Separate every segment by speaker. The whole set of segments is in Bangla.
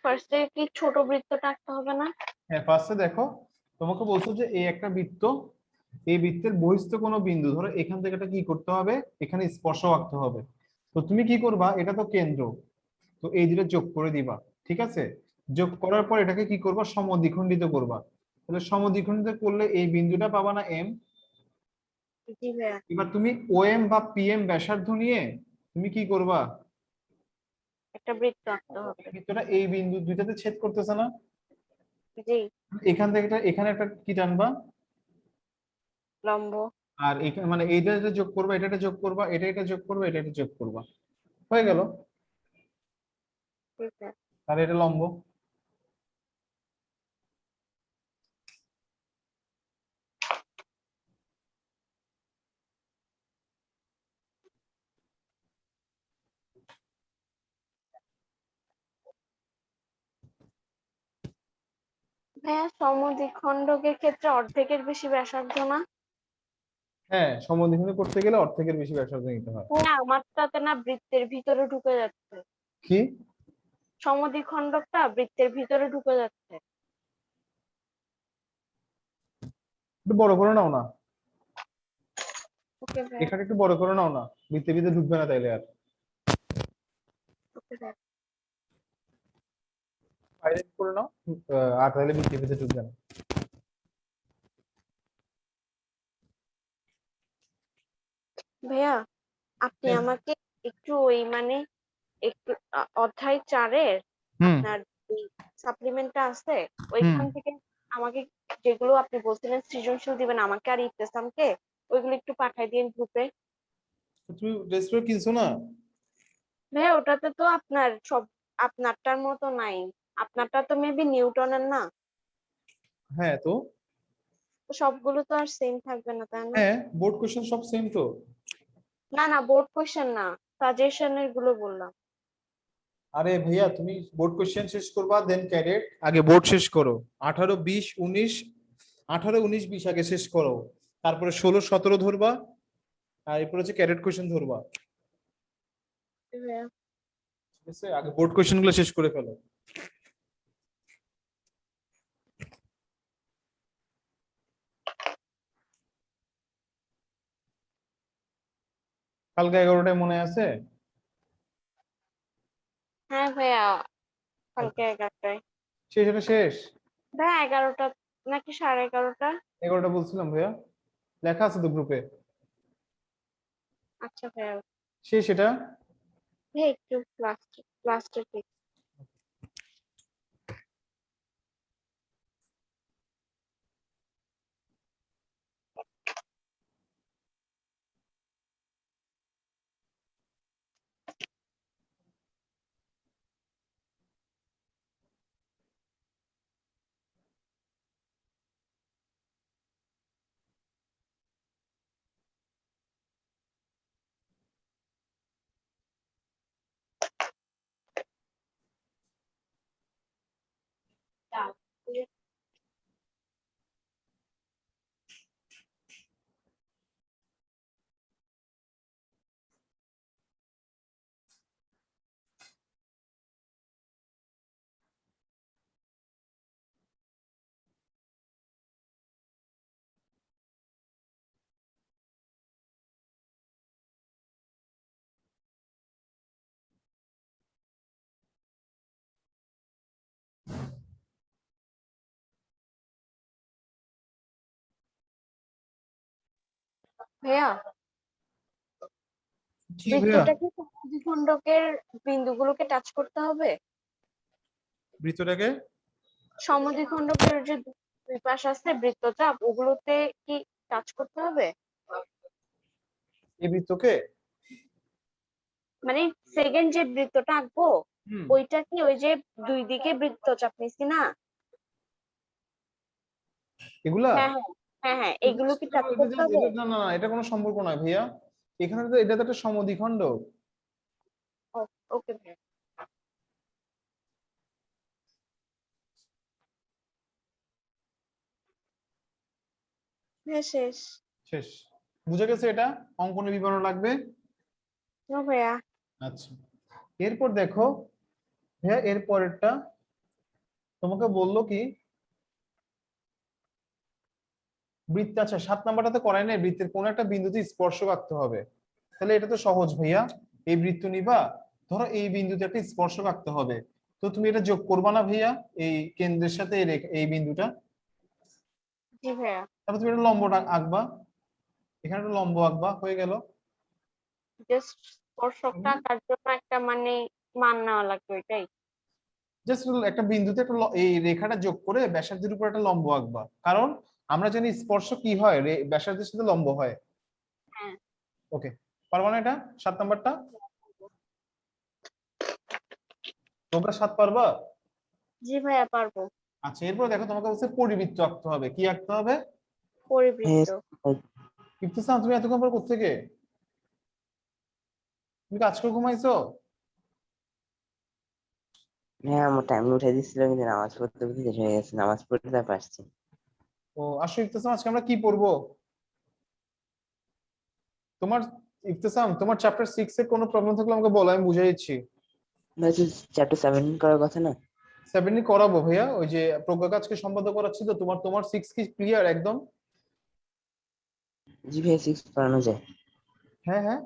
Speaker 1: ফার্স্টে কি ছোট বৃত্তটা আঁকতে হবে না?
Speaker 2: হ্যাঁ, ফার্স্টে দেখো, তোমাকে বলছো যে এই একটা বৃত্ত, এই বৃত্তের বহিস্থ কোনো বিন্দু ধরো এখান থেকে এটা কি করতে হবে, এখানে স্পর্শ আঁকতে হবে। তো তুমি কি করবা, এটা তো কেন্দ্র, তো এই দুটো যোগ করে দিবা। ঠিক আছে, যোগ করার পর এটাকে কি করবা, সমদ্বিখণ্ডিত করবা। তাহলে সমদ্বিখণ্ডিত করলে এই বিন্দুটা পাবা না এম।
Speaker 1: জি ভাইয়া।
Speaker 2: এবার তুমি ওএম বা পিএম ব্যাসার্ধ নিয়ে তুমি কি করবা,
Speaker 1: একটা বৃত্ত আঁকতে হবে।
Speaker 2: বৃত্তটা এই বিন্দু দুইটাতে ছেদ করতেছে না,
Speaker 1: জি।
Speaker 2: এখান থেকে এখানে একটা কি টানবা,
Speaker 1: লম্ব।
Speaker 2: আর এখানে মানে এইটা এটা যোগ করবা, এটা এটা যোগ করবা, এটা এটা যোগ করবা, এটা এটা যোগ করবা, হয়ে গেল।
Speaker 1: ঠিক আছে
Speaker 2: তাহলে এটা লম্ব।
Speaker 1: ভাইয়া, সমদ্বিখণ্ডকের ক্ষেত্রে অর্ধেকের বেশি ব্যাসার্ধ না?
Speaker 2: হ্যাঁ, সমদ্বিখণ্ড করতে গেলে অর্ধেকের বেশি ব্যাসার্ধ নিতে হয়।
Speaker 1: হ্যাঁ, আমারটাতে না বৃত্তের ভিতরে ঢুকে যাচ্ছে।
Speaker 2: কি?
Speaker 1: সমদ্বিখণ্ডকটা বৃত্তের ভিতরে ঢুকে যাচ্ছে।
Speaker 2: একটু বড় করে নাও না,
Speaker 1: ওকে ভাইয়া।
Speaker 2: এখানে একটু বড় করে নাও না, বৃত্তের ভিতরে ঢুকবে না তাইলে আর।
Speaker 1: ওকে ভাইয়া।
Speaker 2: বাইরে করে নাও, আর তাহলে বৃত্তের ভিতরে ঢুকবে না।
Speaker 1: ভাইয়া, আপনি
Speaker 2: হ্যাঁ।
Speaker 1: আমাকে একটু ওই মানে একটু অধ্যায় 4-এর
Speaker 2: হুম।
Speaker 1: আপনার সাপ্লিমেন্টটা আছে,
Speaker 2: হুম।
Speaker 1: ওইখান থেকে আমাকে যেগুলো আপনি বলছিলেন সৃজনশীল দিবেন আমাকে আর ইফতেসামকে, ওইগুলো একটু পাঠাই দিন গ্রুপে।
Speaker 2: তুমি ডেস্কটপ কিনছো না?
Speaker 1: ভাইয়া, ওটাতে তো আপনার সব আপনারটার মতো নাই। আপনারটা তো মেবি নিউটনের না?
Speaker 2: হ্যাঁ তো।
Speaker 1: তো সবগুলো তো আর সেম থাকবে না, তাই না?
Speaker 2: হ্যাঁ, বোর্ড কোশ্চেন সব সেম তো।
Speaker 1: না না, বোর্ড কোশ্চেন না, সাজেশনের গুলো বললাম।
Speaker 2: আরে ভাইয়া, তুমি বোর্ড কোশ্চেন শেষ করবা, দেন ক্যাডেট, আগে বোর্ড শেষ করো। 18 20 19, 18 19 20 আগে শেষ করো, তারপরে 16 17 ধরবা, আর এরপর হচ্ছে ক্যাডেট কোশ্চেন ধরবা।
Speaker 1: ভাইয়া।
Speaker 2: ঠিক আছে, আগে বোর্ড কোশ্চেন গুলো শেষ করে ফেলো। কালকে 11টায় মনে আছে?
Speaker 1: হ্যাঁ ভাইয়া, কালকে 11টায়।
Speaker 2: শেষ, এটা শেষ।
Speaker 1: ভাইয়া 11টা নাকি 11:30?
Speaker 2: 11টা বলছিলাম ভাইয়া, লেখা আছে তো গ্রুপে।
Speaker 1: আচ্ছা ভাইয়া।
Speaker 2: শেষ এটা।
Speaker 1: ভাইয়া একটু লাস্টে ঠিক। ভাইয়া,
Speaker 2: জি ভাইয়া।
Speaker 1: বৃত্তটা কি সমদ্বিখণ্ডকের বিন্দুগুলোকে টাচ করতে হবে?
Speaker 2: বৃত্তটাকে,
Speaker 1: সমদ্বিখণ্ডকের যে দুই পাশ আছে বৃত্তচাপ, ওগুলোতে কি টাচ করতে হবে?
Speaker 2: এই বৃত্তকে।
Speaker 1: মানে সেকেন্ড যে বৃত্তটা আঁকবো,
Speaker 2: হুম।
Speaker 1: ওইটা কি ওই যে দুই দিকে বৃত্তচাপ নিছি না?
Speaker 2: এগুলা,
Speaker 1: হ্যাঁ হ্যাঁ। হ্যাঁ হ্যাঁ, এগুলো কি টাচ করতে হবে?
Speaker 2: না না না, এটা কোনো সম্পর্ক নয় ভাইয়া। এখানে তো এটা তো একটা সমদ্বিখণ্ড।
Speaker 1: ওকে ভাইয়া। হ্যাঁ, শেষ।
Speaker 2: শেষ, বুঝে গেছে এটা। অঙ্কনের বিবরণ লাগবে।
Speaker 1: নো ভাইয়া।
Speaker 2: আচ্ছা, এরপর দেখো ভাইয়া, এর পরেরটা তোমাকে বললো কি বৃত্ত, আচ্ছা 7 নাম্বারটাতে করাই নাই, বৃত্তের কোন একটা বিন্দুতে স্পর্শক আঁকতে হবে। তাহলে এটা তো সহজ ভাইয়া, এই বৃত্ত নিবা, ধরো এই বিন্দুতে একটা স্পর্শক আঁকতে হবে, তো তুমি এটা যোগ করবা না ভাইয়া এই কেন্দ্রের সাথে এই বিন্দুটা,
Speaker 1: জি ভাইয়া।
Speaker 2: তারপর তুমি একটা লম্বটা আঁকবা, এখানে একটা লম্ব আঁকবা, হয়ে গেল।
Speaker 1: জাস্ট স্পর্শকটা আঁকার জন্য একটা মানে মান নেওয়া লাগবে ওইটাই।
Speaker 2: জাস্ট একটা বিন্দুতে একটা এই রেখাটা যোগ করে ব্যাসার্ধের উপর একটা লম্ব আঁকবা, কারণ আমরা জানি স্পর্শ কি হয়, ব্যাসার্ধের সাথে লম্ব হয়।
Speaker 1: হ্যাঁ।
Speaker 2: ওকে, পারবা না এটা 7 নাম্বারটা? তোমরা 7 পারবা?
Speaker 1: জি ভাইয়া পারবো।
Speaker 2: আচ্ছা, এরপর দেখো তোমাকে বলছে পরিবৃত্ত আঁকতে হবে, কি আঁকতে হবে?
Speaker 1: পরিবৃত্ত।
Speaker 2: ইফতিসাম, তুমি এতক্ষণ পর কোত্থেকে, তুমি কি আজকে ঘুমাইছো?
Speaker 3: হ্যাঁ, আমার টাইম উঠে দিচ্ছিল কিন্তু নামাজ পড়তে পড়তে দেরি হয়ে গেছে, নামাজ পড়তে তারপর আসছি।
Speaker 2: ও আসো ইফতিসাম, আজকে আমরা কি পড়বো তোমার? ইফতিসাম, তোমার চ্যাপ্টার 6 এর কোনো প্রবলেম থাকলে আমাকে বলো, আমি বুঝিয়ে দিচ্ছি।
Speaker 3: চ্যাপ্টার 7 করার কথা না?
Speaker 2: 7 করাবো ভাইয়া, ওই যে প্রজ্ঞা কাজকে সম্পাদক করাচ্ছি, তো তোমার তোমার 6 কি ক্লিয়ার একদম?
Speaker 3: জি ভাইয়া, 6 করানো যায়।
Speaker 2: হ্যাঁ হ্যাঁ,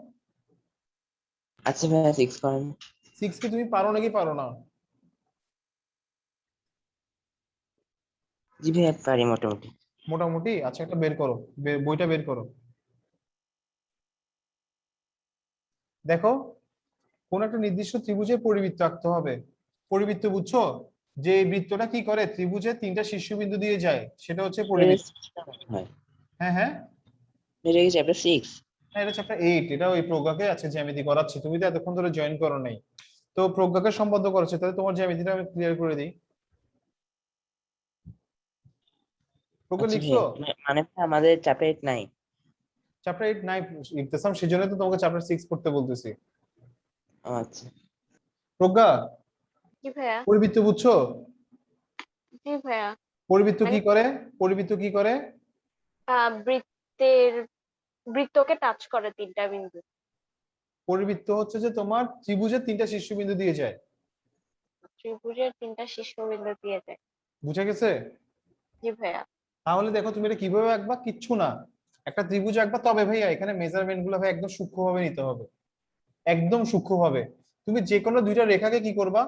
Speaker 3: আচ্ছা ভাইয়া, 6 করানো।
Speaker 2: 6 কি তুমি পারো নাকি পারো না?
Speaker 3: জি ভাইয়া, পারি মোটামুটি।
Speaker 2: মোটামুটি, আচ্ছা একটা বের করো, বইটা বের করো। দেখো, কোন একটা নির্দিষ্ট ত্রিভুজের পরিবৃত্ত আঁকতে হবে। পরিবৃত্ত বুঝছো, যে এই বৃত্তটা কি করে, ত্রিভুজের 3টা শীর্ষবিন্দু দিয়ে যায়, সেটা হচ্ছে পরিবৃত্ত।
Speaker 3: হয়।
Speaker 2: হ্যাঁ হ্যাঁ,
Speaker 3: এটা কি চ্যাপ্টার 6?
Speaker 2: হ্যাঁ এটা চ্যাপ্টার 8, এটা ওই প্রজ্ঞাকে আছে জ্যামিতি করাচ্ছি, তুমি তো এতক্ষণ ধরে জয়েন করো নাই, তো প্রজ্ঞাকে সম্বন্ধ করেছে, তাহলে তোমার জ্যামিতিটা আমি ক্লিয়ার করে দিই। প্রজ্ঞা
Speaker 3: আচ্ছা
Speaker 2: লিখছো?
Speaker 3: ভাইয়া, মানে ভাইয়া আমাদের চ্যাপ্টার 8 নাই?
Speaker 2: চ্যাপ্টার 8 নাই ইবতেসাম, সেজন্য তো তোমাকে চ্যাপ্টার 6 পড়তে বলতেছি।
Speaker 3: ও আচ্ছা।
Speaker 2: প্রজ্ঞা,
Speaker 1: জি ভাইয়া।
Speaker 2: পরিবৃত্ত বুঝছো?
Speaker 1: জি ভাইয়া।
Speaker 2: পরিবৃত্ত
Speaker 1: মানে
Speaker 2: কি করে? পরিবৃত্ত কি করে?
Speaker 1: বৃত্তের বৃত্তকে টাচ করে 3টা বিন্দু।
Speaker 2: পরিবৃত্ত হচ্ছে যে তোমার ত্রিভুজের 3টা শীর্ষবিন্দু দিয়ে যায়।
Speaker 1: ত্রিভুজের 3টা শীর্ষবিন্দু দিয়ে যায়।
Speaker 2: বুঝা গেছে?
Speaker 1: জি ভাইয়া।
Speaker 2: তাহলে দেখো তুমি এটা কিভাবে আঁকবা, কিচ্ছু না, একটা ত্রিভুজ আঁকবা, তবে ভাইয়া এখানে মেজারমেন্ট গুলো ভাই একদম সূক্ষ্মভাবে নিতে হবে, একদম সূক্ষ্মভাবে। তুমি যে কোনো দুইটা রেখাকে কি করবা,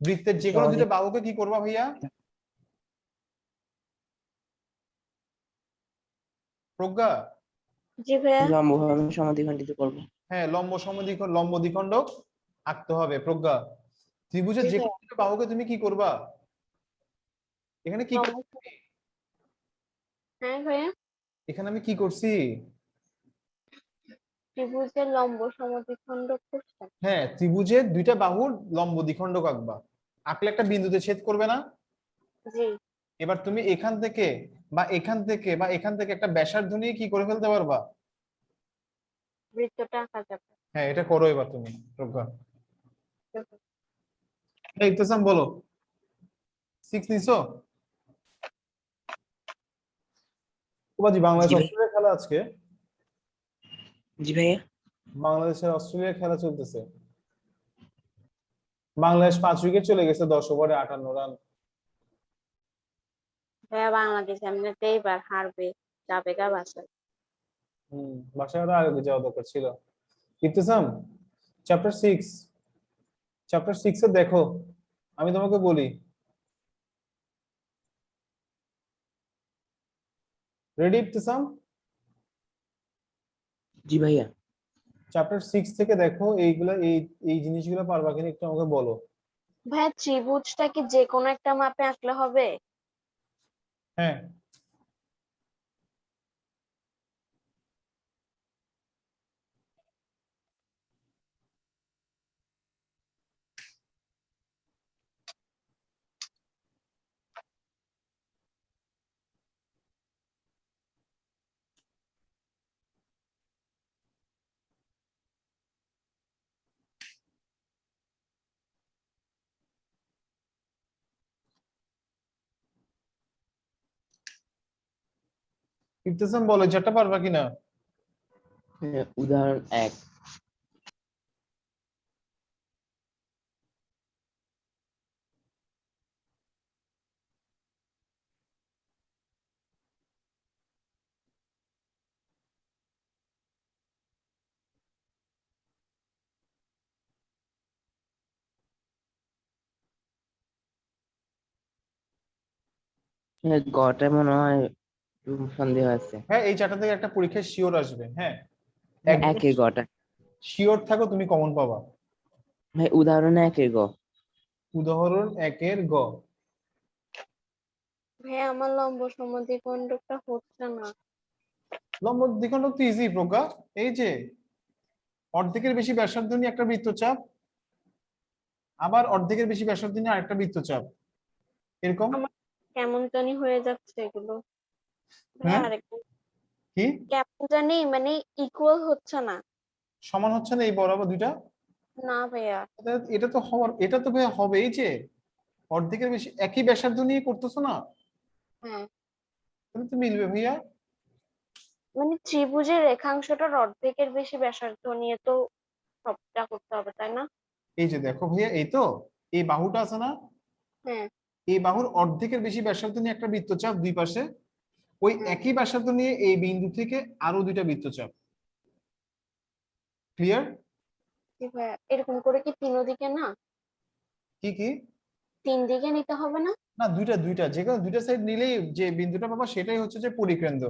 Speaker 2: বৃত্তের যে কোনো দুইটা বাহুকে কি করবা ভাইয়া? প্রজ্ঞা,
Speaker 1: জি ভাইয়া।
Speaker 3: লম্বভাবে সমদ্বিখণ্ডিত করবো।
Speaker 2: হ্যাঁ লম্ব সমদ্বিখণ্ড, লম্ব দ্বিখণ্ডক আঁকতে হবে প্রজ্ঞা। ত্রিভুজের
Speaker 1: জি
Speaker 2: যে কোনো
Speaker 1: ভাইয়া।
Speaker 2: দুইটা বাহুকে তুমি কি করবা, এখানে কি
Speaker 1: লম্ব। হ্যাঁ ভাইয়া।
Speaker 2: এখানে আমি কি করছি,
Speaker 1: ত্রিভুজের লম্ব সমদ্বিখণ্ড করছেন।
Speaker 2: হ্যাঁ ত্রিভুজের দুইটা বাহুর লম্ব দ্বিখণ্ডক আঁকবা, আঁকলে একটা বিন্দুতে ছেদ করবে না?
Speaker 1: জি।
Speaker 2: এবার তুমি এখান থেকে বা এখান থেকে বা এখান থেকে একটা ব্যাসার্ধ নিয়ে কি করে ফেলতে পারবা?
Speaker 1: বৃত্তটা আঁকা যাবে।
Speaker 2: হ্যাঁ এটা করো এবার তুমি প্রজ্ঞা। এই ইবতেসাম বলো, 6 নিছো? বাজি, বাংলাদেশ
Speaker 3: জি ভাই।
Speaker 2: অস্ট্রেলিয়া খেলা আজকে,
Speaker 3: জি ভাইয়া।
Speaker 2: বাংলাদেশের অস্ট্রেলিয়া খেলা চলতেছে, বাংলাদেশ 5 উইকেট চলে গেছে 10 ওভারে 58 রান।
Speaker 1: ভাইয়া বাংলাদেশ এমনিতেই এবার হারবে, যাবে গা বাসায়।
Speaker 2: বাসায় আরো আগে যাওয়া দরকার ছিল। ইবতেসাম, চ্যাপ্টার 6, চ্যাপ্টার 6 এ দেখো, আমি তোমাকে বলি, রেডি ইবতেসাম?
Speaker 3: জি ভাইয়া।
Speaker 2: চ্যাপ্টার 6 থেকে দেখো এইগুলা, এই এই জিনিসগুলো পারবা কিনা একটু আমাকে বলো।
Speaker 1: ভাইয়া ত্রিভুজটা কি যে কোনো একটা মাপে আঁকলে হবে?
Speaker 2: হ্যাঁ, ইবতেসাম বলো যেটা পারবা কিনা।
Speaker 3: উদাহরণ 1। গটা মনে হয় একটু সন্দেহ আছে।
Speaker 2: হ্যাঁ, এই চারটা থেকে একটা পরীক্ষায় শিওর আসবে। হ্যাঁ,
Speaker 3: ভাই
Speaker 2: একদম
Speaker 3: একের গটা।
Speaker 2: শিওর থাকো, তুমি কমন পাবা।
Speaker 3: ভাই উদাহরণে একের গ।
Speaker 2: উদাহরণ একের গ।
Speaker 1: ভাইয়া আমার লম্ব সমদ্বিখণ্ডকটা হচ্ছে না।
Speaker 2: লম্ব দ্বিখণ্ডক তো ইজি প্রজ্ঞা। এই যে অর্ধেকের বেশি ব্যাসার্ধ নিয়ে একটা বৃত্তচাপ, আবার অর্ধেকের বেশি ব্যাসার্ধ নিয়ে আরেকটা বৃত্তচাপ, এরকম।
Speaker 1: আমার কেমন জানি হয়ে যাচ্ছে এগুলো। ভাইয়া
Speaker 2: হ্যাঁ,
Speaker 1: আরেকটু
Speaker 2: কি
Speaker 1: কেমন জানি মানে ইকুয়াল হচ্ছে না।
Speaker 2: সমান হচ্ছে না এই বরাবর দুইটা?
Speaker 1: না ভাইয়া।
Speaker 2: এটা তো হওয়ার, এটা তো ভাইয়া হবে। এই যে অর্ধেকের বেশি একই ব্যাসার্ধ নিয়ে করতেছো না,
Speaker 1: হ্যাঁ,
Speaker 2: তাহলে তো মিলবে ভাইয়া।
Speaker 1: মানে ত্রিভুজের রেখাংশটার অর্ধেকের বেশি ব্যাসার্ধ নিয়ে তো সবটা করতে হবে, তাই না?
Speaker 2: এই যে দেখো ভাইয়া, এই তো এই বাহুটা আছে না,
Speaker 1: হ্যাঁ,
Speaker 2: এই বাহুর অর্ধেকের বেশি ব্যাসার্ধ নিয়ে একটা বৃত্তচাপ দুই পাশে, ওই
Speaker 1: হ্যাঁ।
Speaker 2: একই ব্যাসার্ধ নিয়ে এই বিন্দু থেকে আরো দুইটা বৃত্তচাপ। ক্লিয়ার?
Speaker 1: জি ভাইয়া, এরকম করে কি তিন দিকে না,
Speaker 2: কি কি?
Speaker 1: তিন দিকে নিতে হবে না?
Speaker 2: না, দুইটা দুইটা, যে কোনো দুইটা সাইড নিলেই যে বিন্দুটা পাবা সেটাই হচ্ছে যে পরিকেন্দ্র।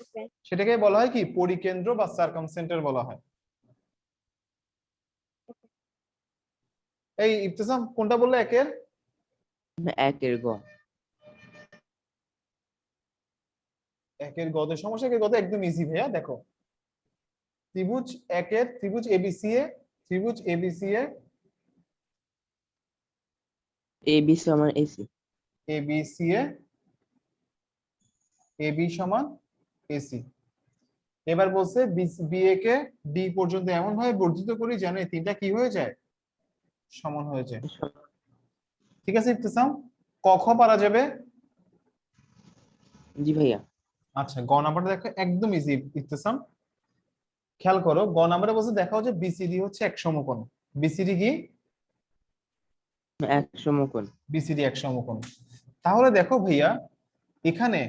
Speaker 1: ওকে।
Speaker 2: সেটাকে বলা হয় কি, পরিকেন্দ্র বা সার্কামসেন্টার বলা হয়। এই ইবতিসাম কোনটা বললে একের?
Speaker 3: একের গ।
Speaker 2: একের গতে সমস্যা, একের গতে একদম ইজি ভাইয়া। দেখো ত্রিভুজ একের, ত্রিভুজ এবিসি এ, ত্রিভুজ এবিসি এ,
Speaker 3: এ বি সমান এসি।
Speaker 2: এবিসি এ, এবি সমান এসি। এবার বলছে বিএ কে ডি পর্যন্ত এমন ভাবে বর্ধিত করি যেন এই তিনটা কি হয়ে যায়, সমান হয়ে যায়। ঠিক আছে ইবতিসাম, ক খ পারা যাবে?
Speaker 3: জি ভাইয়া।
Speaker 2: আচ্ছা, গ নাম্বারটা দেখো একদম ইজি ইবতিসাম। খেয়াল করো, গ নাম্বারে বলছে দেখাও যে বিসিডি হচ্ছে এক সমকোণ। বিসিডি কি?
Speaker 3: এক সমকোণ।
Speaker 2: বিসিডি এক সমকোণ। তাহলে দেখো ভাইয়া, এখানে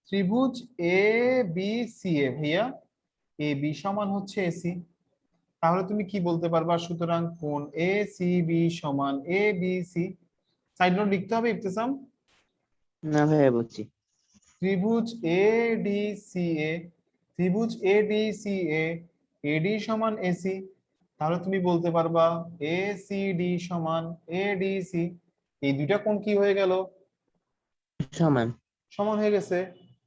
Speaker 2: ত্রিভুজ এ বি সি এ ভাইয়া, এ বি সমান হচ্ছে এসি। তাহলে তুমি কি বলতে পারবা? সুতরাং কোণ এ সি বি সমান এ বি সি। সাইড নোট লিখতে হবে ইবতিসাম।
Speaker 3: না ভাইয়া বুঝছি।
Speaker 2: ত্রিভুজ এ ডি সি এ, ত্রিভুজ এ ডি সি এ, এডি সমান এসি। তাহলে তুমি বলতে পারবা এ সি ডি সমান এ ডি সি। এই দুইটা কোণ কি হয়ে গেল?
Speaker 3: সমান।
Speaker 2: সমান হয়ে গেছে।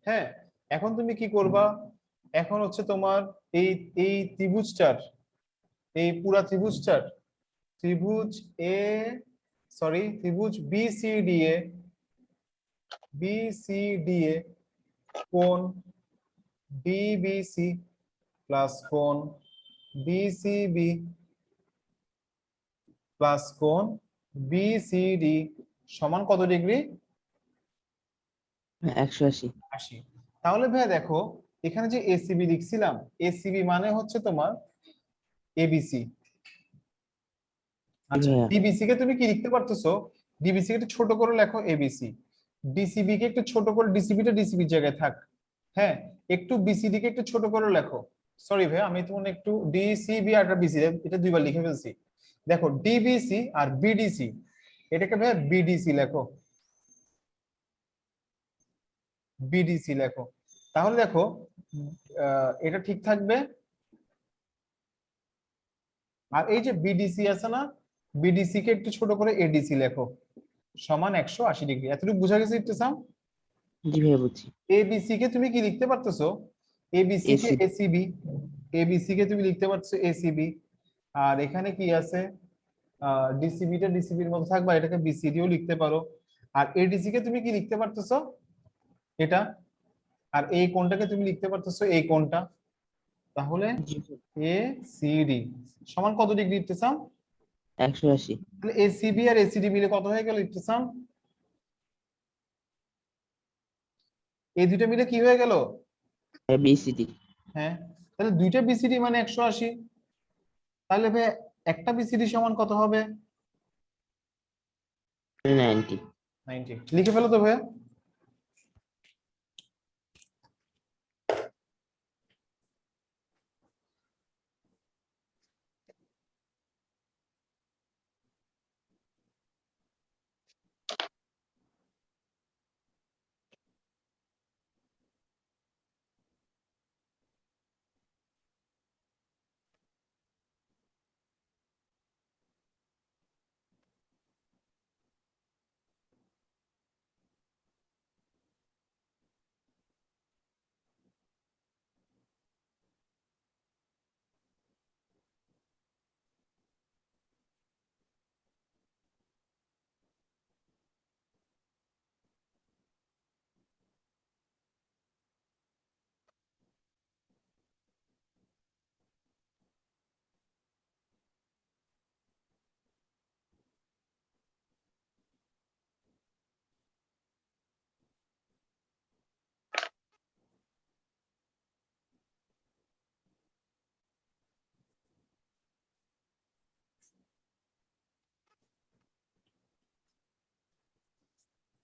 Speaker 2: হ্যাঁ, এখন তুমি কি করবা? এখন হচ্ছে তোমার এই এই ত্রিভুজটার, এই পুরা ত্রিভুজটার, ত্রিভুজ এ, সরি ত্রিভুজ বি সি ডি এ, বি সি ডি এ কোণ ডিবিসি প্লাস কোণ ডিসিবি প্লাস কোণ বিসিডি সমান কত ডিগ্রি?
Speaker 3: 180।
Speaker 2: 80। তাহলে ভাইয়া দেখো, এখানে যে এসিবি লিখছিলাম, এসিবি মানে হচ্ছে তোমার এবিসি।
Speaker 3: জি
Speaker 2: আচ্ছা,
Speaker 3: ভাইয়া।
Speaker 2: ডিবিসি কে তুমি কি লিখতে পারতেছো? ডিবিসি কে একটু ছোট করে লেখো এবিসি। ডিসিবি কে একটু ছোট করে, ডিসিবিটা ডিসিবির জায়গায় থাক। হ্যাঁ, একটু বিসিডি কে একটু ছোট করে লেখো। সরি ভাই, আমি তোমার একটু ডিসিবি আর বিসি এটা দুইবার লিখে ফেলছি। দেখো ডিবিসি আর বিডিসি, এটাকে ভাই বিডিসি লেখো, বিডিসি লেখো। তাহলে দেখো এটা ঠিক থাকবে। আর এই যে বিডিসি আছে না, বিডিসি কে একটু ছোট করে এডিসি লেখো, সমান 180 ডিগ্রি। এতটুকু বুঝা গেছে ইবতিসাম?
Speaker 3: জি ভাইয়া বুঝছি।
Speaker 2: এবিসি কে তুমি কি লিখতে পারতেছো? এবিসি কে
Speaker 3: এসি।
Speaker 2: এসিবি, এবিসি কে তুমি লিখতে পারছো এসিবি। আর এখানে কি আছে, ডিসিবিটা ডিসিবির মধ্যে থাকবে, এটাকে বিসিডিও লিখতে পারো। আর এডিসি কে তুমি কি লিখতে পারতেছো? এটা। আর এই কোণটাকে তুমি লিখতে পারতেছো এই কোণটা। তাহলে
Speaker 3: জি।
Speaker 2: এ সি ডি সমান কত ডিগ্রি ইবতিসাম?
Speaker 3: 180।
Speaker 2: তাহলে এসিবি আর এসিডি মিলে কত হয়ে গেল ইবতিসাম? এই দুইটা মিলে কি হয়ে গেল?
Speaker 3: বিসিডি।
Speaker 2: হ্যাঁ, তাহলে দুইটা বিসিডি মানে 180। তাহলে ভাই একটা বিসিডি সমান কত হবে?
Speaker 3: 90।
Speaker 2: 90। লিখে ফেলো তো ভাইয়া।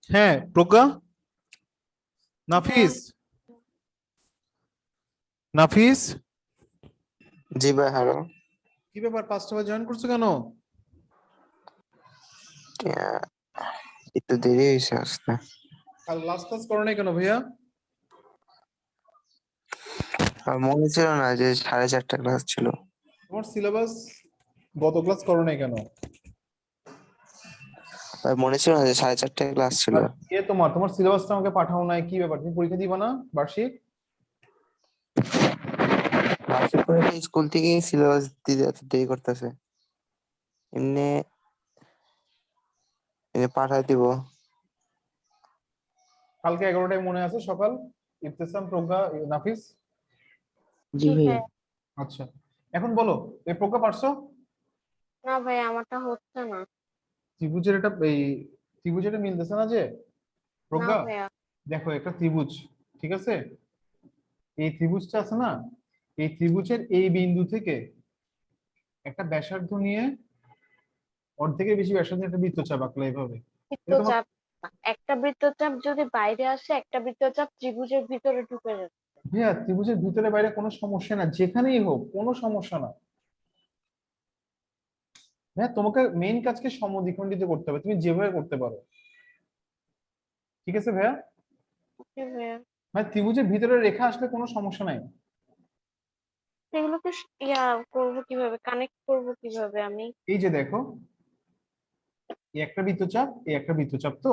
Speaker 2: হ্যাঁ প্রজ্ঞা,
Speaker 1: হ্যাঁ
Speaker 2: নাফিস, নাফিস,
Speaker 4: জি ভাই, হ্যালো।
Speaker 2: কি ব্যাপার 5টা বাজে জয়েন করছো কেন?
Speaker 4: একটু দেরি হয়েছে আসতে।
Speaker 2: কাল লাস্ট ক্লাস করো নাই কেন ভাইয়া?
Speaker 4: আর মনে ছিল না যে 4:30 ক্লাস ছিল।
Speaker 2: তোমার সিলেবাস গত ক্লাস করো নাই কেন?
Speaker 4: আর মনে ছিল না যে 4:30 ক্লাস ছিল।
Speaker 2: আর কে তোমার সিলেবাসটা আমাকে পাঠাও নাই, কি ব্যাপার? তুমি পরীক্ষা দিবা না বার্ষিক?
Speaker 4: বার্ষিক পরীক্ষা স্কুল থেকেই সিলেবাস দিতে এত দেরি করতেছে। এমনি এমনি পাঠাই দিব।
Speaker 2: কালকে 11টায় মনে আছে সকাল? ইবতেসাম, প্রজ্ঞা, নাফিস।
Speaker 3: জি
Speaker 1: জি
Speaker 3: ভাইয়া।
Speaker 1: ভাইয়া।
Speaker 2: আচ্ছা, এখন বলো, এই প্রজ্ঞা পারছো?
Speaker 1: না ভাই, আমারটা হচ্ছে না।
Speaker 2: ত্রিভুজের ত্রিভুজের এটা মিলতেছে না যে।
Speaker 1: না
Speaker 2: প্রজ্ঞা
Speaker 1: ভাইয়া।
Speaker 2: দেখো, একটা ত্রিভুজ, ঠিক আছে? এই ত্রিভুজটা আছে না, এই ত্রিভুজের এই বিন্দু থেকে একটা ব্যাসার্ধ নিয়ে অর্ধেকের বেশি ব্যাসার্ধ একটা বৃত্তচাপ আঁকলে এভাবে। এটা তোমার
Speaker 1: বৃত্তচাপ একটা বৃত্তচাপ যদি বাইরে আসে, একটা বৃত্তচাপ ত্রিভুজের ভিতরে ঢুকে যাবে।
Speaker 2: ভাইয়া ত্রিভুজের ভিতরে বাইরে কোনো সমস্যা না, যেখানেই হোক কোনো সমস্যা না। হ্যাঁ, তোমাকে মেইন কাজকে সমদ্বিখণ্ডিত করতে হবে, তুমি যেভাবে করতে পারো। ঠিক আছে ভাইয়া?
Speaker 1: জি ভাইয়া।
Speaker 2: মানে ত্রিভুজের ভিতরে রেখা আসলে কোনো সমস্যা নাই।
Speaker 1: সেগুলোকে করবো কিভাবে, কানেক্ট করবো কিভাবে আমি?
Speaker 2: এই যে দেখো, এই একটা বৃত্তচাপ, এই একটা বৃত্তচাপ, তো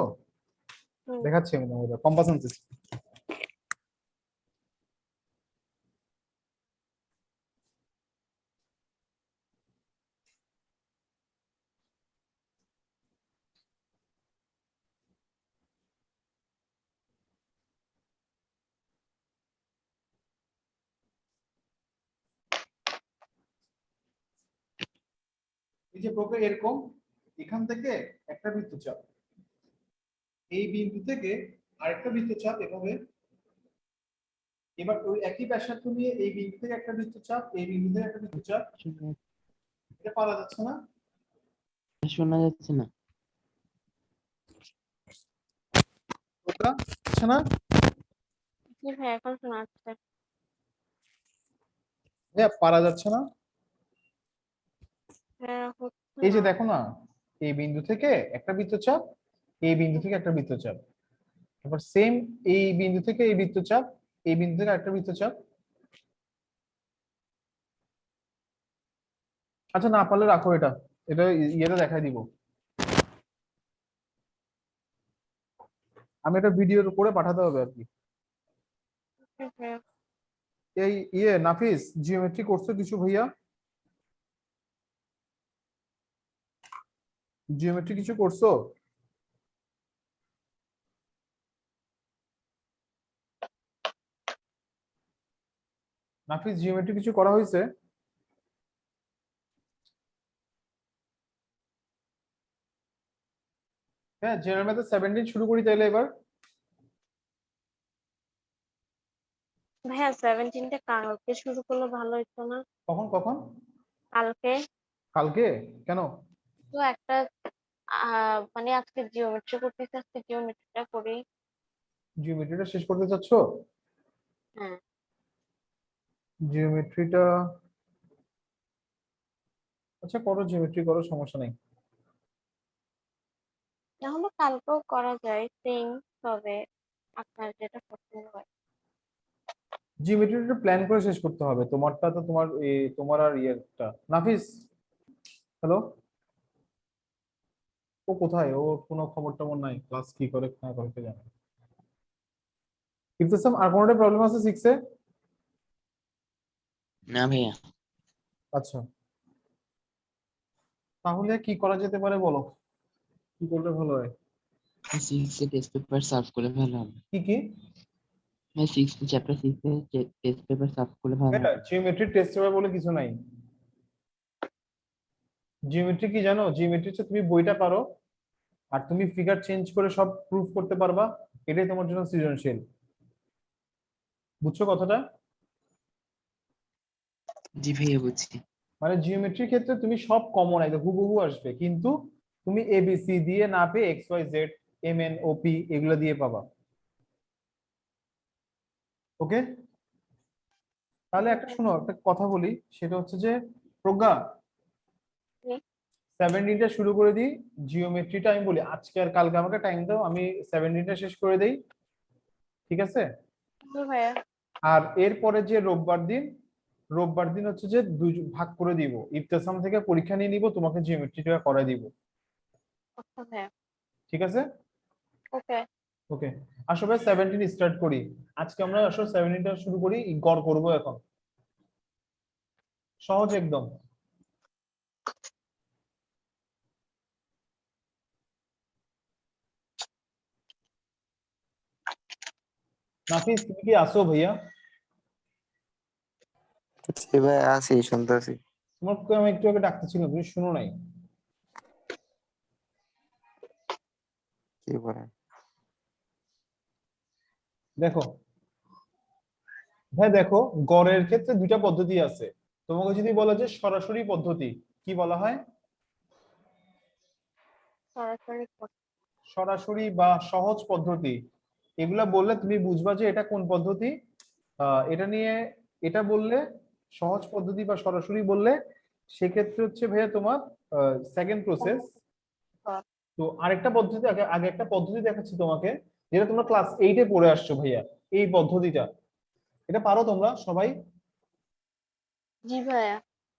Speaker 1: হুম।
Speaker 2: দেখাচ্ছি আমি তোমাকে কম্পাস আনতেছি। এই যে প্রকার এরকম, এখান থেকে একটা বৃত্তচাপ, এই বিন্দু থেকে আরেকটা বৃত্তচাপ এভাবে। এবার ওই একই ব্যাসার্ধ নিয়ে এই বিন্দু থেকে একটা বৃত্তচাপ, এই বিন্দু থেকে একটা বৃত্তচাপ, এটা পারা যাচ্ছে না?
Speaker 3: শোনা যাচ্ছে না।
Speaker 2: প্রজ্ঞা, হচ্ছে না?
Speaker 1: জি ভাই, এখন শোনা যাচ্ছে।
Speaker 2: হ্যাঁ, পারা যাচ্ছে না।
Speaker 1: হ্যাঁ, হচ্ছে
Speaker 2: এই যে
Speaker 1: না।
Speaker 2: দেখো না, এই বিন্দু থেকে একটা বৃত্তচাপ, এই বিন্দু থেকে একটা বৃত্তচাপ, তারপর সেম এই বিন্দু থেকে এই বৃত্তচাপ, এই বিন্দু থেকে একটা বৃত্তচাপ। আচ্ছা, না পারলে রাখো এটা, এটা ইয়েতে দেখাই দিব। আমি এটা ভিডিও করে পাঠাতে হবে আর কি।
Speaker 1: জি ভাইয়া।
Speaker 2: এই নাফিস, জিওমেট্রি করছো কিছু ভাইয়া? জিওমেট্রি কিছু করছো? নাফিস, জিওমেট্রি কিছু করা হয়েছে? হ্যাঁ, জেনারেল ম্যাথে 17 শুরু করি তাইলে এবার।
Speaker 1: ভাইয়া, 17টা কালকে শুরু করলে ভালো হতো না?
Speaker 2: কখন কখন?
Speaker 1: কালকে।
Speaker 2: কালকে? কেন?
Speaker 1: তো একটা মানে আজকে জিওমেট্রি করতেছি, আজকে জিওমেট্রিটা করি।
Speaker 2: জিওমেট্রিটা শেষ করতে চাচ্ছ?
Speaker 1: হ্যাঁ।
Speaker 2: জিওমেট্রিটা আচ্ছা করো, জিওমেট্রি করো, সমস্যা নেই।
Speaker 1: তাহলে কালকেও করা যায় সেম, তবে আপনার যেটা পছন্দ হয়।
Speaker 2: জিওমেট্রিটা প্ল্যান করে শেষ করতে হবে, তোমারটা তো তোমার আর ইয়েটা। নাফিস, হ্যালো, ও কোথায়? ও কোনো খবর টবর নাই, ক্লাস কি করে না করে কে জানে। ইফতেসাম, আর কোনোটা প্রবলেম আছে 6 এ?
Speaker 3: না ভাইয়া।
Speaker 2: আচ্ছা, তাহলে কি করা যেতে পারে বলো, কি করলে ভালো হয়?
Speaker 3: 6 এ টেস্ট পেপার সলভ করলে ভালো হবে।
Speaker 2: কি কি?
Speaker 3: ভাই 6 এ টেস্ট পেপার সলভ করলে ভালো
Speaker 2: হ্যাঁ,
Speaker 3: হবে।
Speaker 2: জিওমেট্রি টেস্ট পেপার বলে কিছু নাই। জিওমেট্রি কি জানো? জিওমেট্রি হচ্ছে তুমি বইটা পারো, আর তুমি ফিগার চেঞ্জ করে সব প্রুফ করতে পারবা, এটাই তোমার জন্য সৃজনশীল। বুঝছো কথাটা?
Speaker 3: জি ভাইয়া বুঝছি।
Speaker 2: মানে জিওমেট্রির ক্ষেত্রে তুমি সব কমন একদম হুবহু আসবে, কিন্তু তুমি এবিসি দিয়ে না পেয়ে X Y Z MN OP এগুলো দিয়ে পাবা। ওকে, তাহলে একটা শোনো, একটা কথা বলি, সেটা হচ্ছে যে প্রজ্ঞা,
Speaker 1: হুম।
Speaker 2: 17টা শুরু করে দিই, জিওমেট্রিটা আমি বলি আজকে আর কালকে আমাকে টাইম দাও, আমি 17টা শেষ করে দেই, ঠিক আছে?
Speaker 1: জি ভাইয়া।
Speaker 2: আর এরপরে যে রোববার দিন হচ্ছে যে দুই ভাগ করে দিব, ইফতেসাম থেকে পরীক্ষা নিয়ে নিব, তোমাকে জিওমেট্রিটা করাই দিব,
Speaker 1: আচ্ছা ভাইয়া।
Speaker 2: ঠিক আছে?
Speaker 1: ওকে।
Speaker 2: ওকে, আসো ভাই 17 স্টার্ট করি। আজকে আমরা আসো 17টা শুরু করি, গড় করব এখন, সহজ একদম। নাফিস তুমি কি আসো ভাইয়া?
Speaker 4: ভাই আছি, শুনতেছি।
Speaker 2: তোমাকে আমি একটু আগে ডাকতেছিলাম, তুমি শুনো নাই?
Speaker 4: কি বলেন?
Speaker 2: দেখো ভাই, দেখো গড়ের ক্ষেত্রে দুইটা পদ্ধতি আছে। তোমাকে যদি বলা যে সরাসরি পদ্ধতি, কি বলা হয়?
Speaker 1: সরাসরি
Speaker 2: সরাসরি বা সহজ পদ্ধতি, এগুলা বললে তুমি বুঝবা যে এটা কোন পদ্ধতি। এটা নিয়ে, এটা বললে সহজ পদ্ধতি বা সরাসরি বললে সেক্ষেত্রে হচ্ছে ভাইয়া তোমার সেকেন্ড প্রসেস।
Speaker 1: হ্যাঁ।
Speaker 2: তো আরেকটা পদ্ধতি, আগে আগে একটা পদ্ধতি দেখাচ্ছি তোমাকে, যেটা তোমরা ক্লাস 8-এ পড়ে আসছো ভাইয়া, এই পদ্ধতিটা। এটা পারো তোমরা সবাই?
Speaker 1: জি ভাইয়া।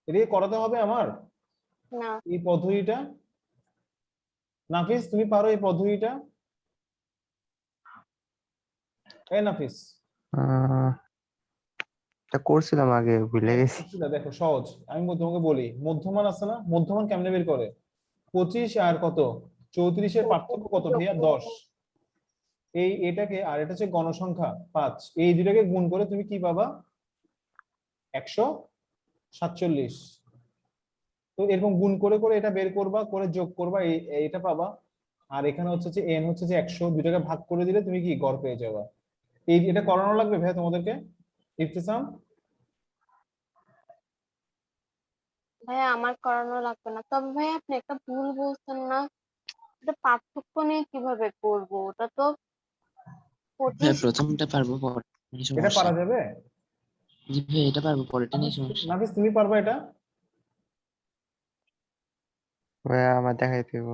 Speaker 2: এটাকে করাতে হবে আমার,
Speaker 1: না।
Speaker 2: এই পদ্ধতিটা। নাফিস তুমি পারো এই পদ্ধতিটা? এই নাফিস,
Speaker 4: আহ, এটা করছিলাম আগে, ভুলে গেছি।
Speaker 2: দেখো সহজ, আমি তোমাকে বলি, মধ্যমান আছে না, মধ্যমান কেমনে বের করে? 25 আর কত 34-এর পার্থক্য কত ভাইয়া? 10। এই এটাকে, আর এটা হচ্ছে গণসংখ্যা 5, এই দুটাকে গুণ করে তুমি কি পাবা? 147। তো এরকম গুণ করে করে এটা বের করবা, করে যোগ করবা, এটা পাবা। আর এখানে হচ্ছে যে n হচ্ছে যে 100, দুটাকে ভাগ করে দিলে তুমি কি গড় পেয়ে যাবা। এটা করানো লাগবে ভাইয়া তোমাদেরকে, ইফতিসাম?
Speaker 1: ভাইয়া আমার করানো লাগবে না, তবে ভাইয়া আপনি একটা ভুল বলছেন না, এটা পার্থক্য নিয়ে কিভাবে করব? ওটা তো
Speaker 5: ভাই
Speaker 1: 25।
Speaker 5: প্রথমটা পারবো, পরে নিয়ে
Speaker 2: এটা
Speaker 5: সমস্যা।
Speaker 2: পারা যাবে?
Speaker 5: জি ভাই, এটা পারবো, পরেরটা নিয়ে
Speaker 2: নাফিস,
Speaker 5: সমস্যা।
Speaker 2: নাফিস তুমি পারবা এটা?
Speaker 4: ভাই আমার দেখাই দিব।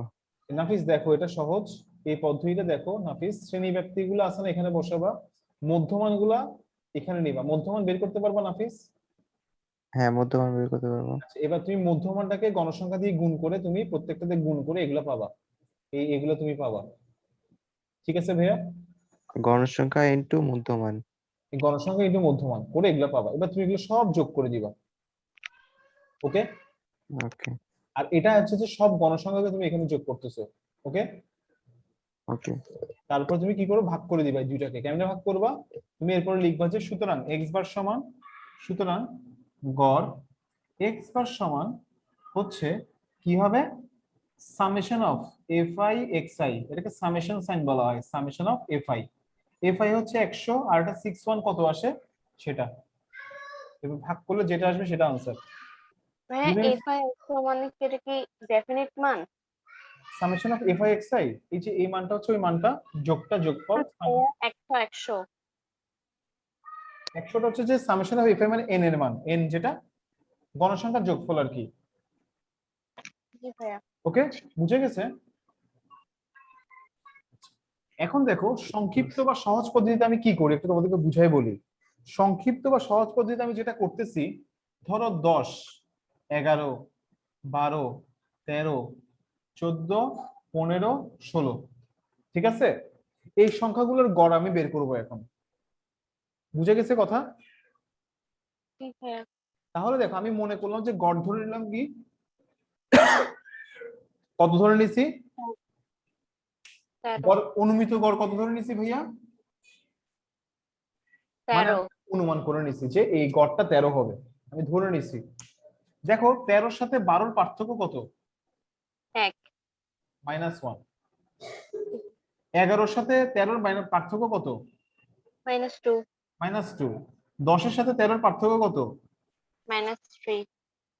Speaker 2: নাফিস দেখো এটা সহজ, এই পদ্ধতিটা দেখো নাফিস, শ্রেণী ব্যক্তি গুলো আছে না, এখানে বসাবা, মধ্যমান গুলা এখানে নিবা, মধ্যমান বের করতে পারবা নাফিস?
Speaker 4: হ্যাঁ, মধ্যমান বের করতে পারবো।
Speaker 2: আচ্ছা, এবার তুমি মধ্যমানটাকে গণসংখ্যা দিয়ে গুণ করে, তুমি প্রত্যেকটাতে গুণ করে এগুলা পাবা, এগুলো তুমি পাবা, ঠিক আছে ভাইয়া?
Speaker 4: গণসংখ্যা ইনটু মধ্যমান।
Speaker 2: এই গণসংখ্যা ইনটু মধ্যমান করে এগুলো পাবা, এবার তুমি এগুলো সব যোগ করে দিবা। ওকে,
Speaker 4: ওকে।
Speaker 2: আর এটা হচ্ছে যে সব গণসংখ্যাকে তুমি এখানে যোগ করতেছো। ওকে,
Speaker 4: ওকে।
Speaker 2: তারপর তুমি কি করো, ভাগ করে দিবা এই দুইটাকে। কেমনে ভাগ করবা? তুমি এরপরে লিখবা যে সুতরাং এক্স বার সমান, সুতরাং গড় এক্স বার সমান হচ্ছে কি হবে? Summation of F I X I, এটাকে সামেশন সাইন বলা হয়, summation of F I. F I হচ্ছে 100, আর এটা 61 কত আসে সেটা, এবং ভাগ করলে যেটা আসবে সেটা আনসার।
Speaker 1: ভাইয়া এফআই মানে কি, এটা কি ডেফিনিট মান?
Speaker 2: Summation of F I X I, এই যে এই মানটা হচ্ছে ওই মানটা, যোগটা যোগফল।
Speaker 1: ভাইয়া 100
Speaker 2: 100টা হচ্ছে যে সামেশন অফ এফ আই মানে এন এর মান, এন যেটা গণসংখ্যার যোগফল আর কি।
Speaker 1: জি ভাইয়া।
Speaker 2: ওকে, বুঝে গেছে? এখন দেখো সংক্ষিপ্ত বা সহজ পদ্ধতিতে আমি কি করি একটু তোমাদেরকে বুঝাই বলি। সংক্ষিপ্ত বা সহজ পদ্ধতিতে আমি যেটা করতেছি, ধরো 10, 11, 12, 13, 14, 15, 16, ঠিক আছে? এই সংখ্যাগুলোর গড় আমি বের করব এখন, বুঝে গেছে কথা?
Speaker 1: জি ভাইয়া।
Speaker 2: তাহলে দেখো আমি মনে করলাম যে গড় ধরে নিলাম কি, কত ধরে নিছি?
Speaker 1: 13।
Speaker 2: গড়, অনুমিত গড় কত ধরে নিছি ভাইয়া? মানে
Speaker 1: 13।
Speaker 2: আমি অনুমান করে নিছি যে এই গড়টা 13 হবে, আমি ধরে নিছি। দেখো 13-র সাথে 12-র পার্থক্য কত?
Speaker 1: 1।
Speaker 2: -1। 11-র সাথে 13-র পার্থক্য কত?
Speaker 1: -2।
Speaker 2: -2। 10-এর সাথে 13-র পার্থক্য কত?
Speaker 1: -3।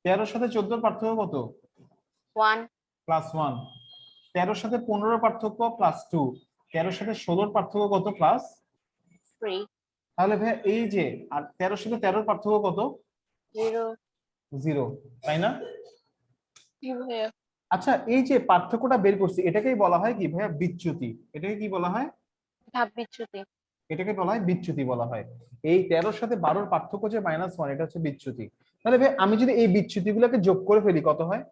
Speaker 2: 13-র সাথে 14-র পার্থক্য কত?
Speaker 1: 1।
Speaker 2: +1। 13 সাথে 15 পার্থক্য +2, 13 সাথে 16 পার্থক্য কত প্লাস?
Speaker 1: 3
Speaker 2: তাহলে ভাইয়া এই যে আর 13 সাথে 13 পার্থক্য কত?
Speaker 1: 0
Speaker 2: 0, তাই না?
Speaker 1: জি ভাইয়া।
Speaker 2: আচ্ছা, এই যে পার্থক্যটা বের করছি এটাকেই বলা হয় কি ভাইয়া? বিচ্যুতি। এটাকে কি বলা হয়?
Speaker 1: ধাপ বিচ্যুতি।
Speaker 2: এটাকে বলা হয় বিচ্যুতি বলা হয়। এই 13 সাথে 12 পার্থক্য যে -1, এটা হচ্ছে বিচ্যুতি। তাহলে ভাই আমি যদি এই বিচ্যুতি গুলোকে যোগ করে ফেলি কত হয়?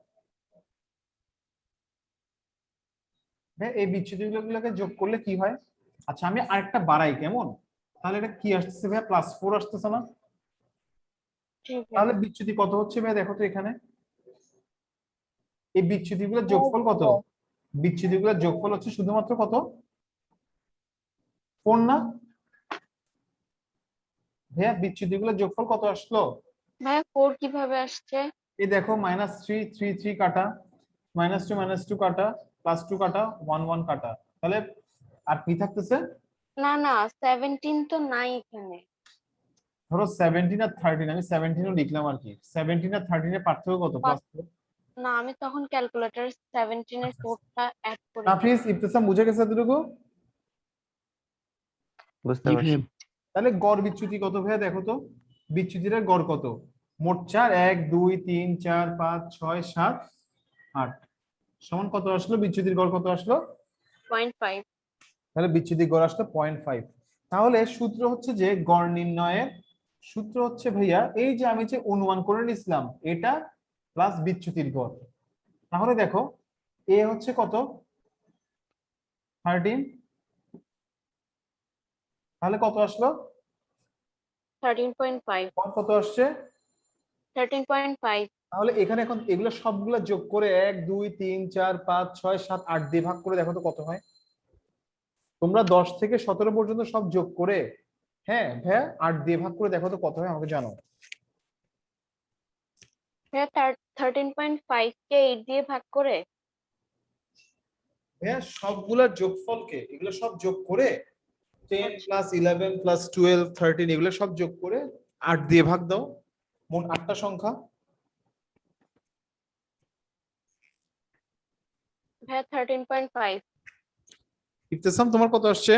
Speaker 2: ভাই এই বিচ্যুতি গুলোকে যোগ করলে কি হয়? আচ্ছা আমি আরেকটা বাড়াই, কেমন? তাহলে এটা কি আসতেছে ভাই? +4 আসতেছে না?
Speaker 1: জি ভাইয়া।
Speaker 2: তাহলে বিচ্যুতি কত হচ্ছে ভাই? দেখো তো এখানে এই বিচ্যুতি গুলোর যোগফল কত? বিচ্যুতি গুলোর যোগফল হচ্ছে শুধুমাত্র কত? 4 না? ভাইয়া বিচ্যুতি গুলোর যোগফল কত আসলো?
Speaker 1: ভাইয়া 4 কিভাবে আসছে?
Speaker 2: এই দেখো -3 3 3 কাটা, -2 কাটা, +2 কাটা, 1 1 কাটা, তাহলে আর কি থাকতেছে?
Speaker 1: না না 17 তো নাই এখানে।
Speaker 2: ধরো 17 আর 13, আমি 17ও লিখলাম আর কি। 17 আর 13 এর পার্থক্য কত? +4।
Speaker 1: না আমি তখন ক্যালকুলেটর 17 এর 4টা অ্যাড করে
Speaker 2: নাফিস ইবতিসাম বুঝে গেছে এতটুকু?
Speaker 3: বুঝতে
Speaker 5: জি
Speaker 3: পারছি।
Speaker 5: ভাইয়া।
Speaker 2: তাহলে গড় বিচ্যুতি কত ভাইয়া দেখো তো? বিচ্যুতির গড় কত? মোট 4, 1 2 3 4 5 6 7 8 সমান কত আসলো? বিচ্যুতির গড় কত আসলো?
Speaker 1: 0.5।
Speaker 2: তাহলে বিচ্যুতির গড় আসলো 0.5। তাহলে সূত্র হচ্ছে যে গড় নির্ণয়ের সূত্র হচ্ছে ভাইয়া এই যে আমি যে অনুমান করে নিছিলাম এটা প্লাস বিচ্যুতির গড়। তাহলে দেখো এ হচ্ছে কত? 13, তাহলে কত আসলো?
Speaker 1: 13.5।
Speaker 2: গড় কত আসছে?
Speaker 1: 13.5।
Speaker 2: তাহলে এখানে এখন এগুলো সবগুলো যোগ করে 1 2 3 4 5 6 7 8 দিয়ে ভাগ করে দেখো তো কত হয়। তোমরা 10 থেকে 17 পর্যন্ত সব যোগ করে, হ্যাঁ ভাইয়া 8 দিয়ে ভাগ করে দেখো তো কত হয় আমাকে জানো।
Speaker 1: ভাইয়া 13.5 কে 8 দিয়ে ভাগ করে
Speaker 2: ভাইয়া সবগুলা যোগফলকে এগুলো সব যোগ করে 10 + 11 + 12 13 এগুলো সব যোগ করে 8 দিয়ে ভাগ দাও, মোট 8টা সংখ্যা।
Speaker 1: ভাইয়া 13.5।
Speaker 2: ইবতিসাম তোমার কত আসছে?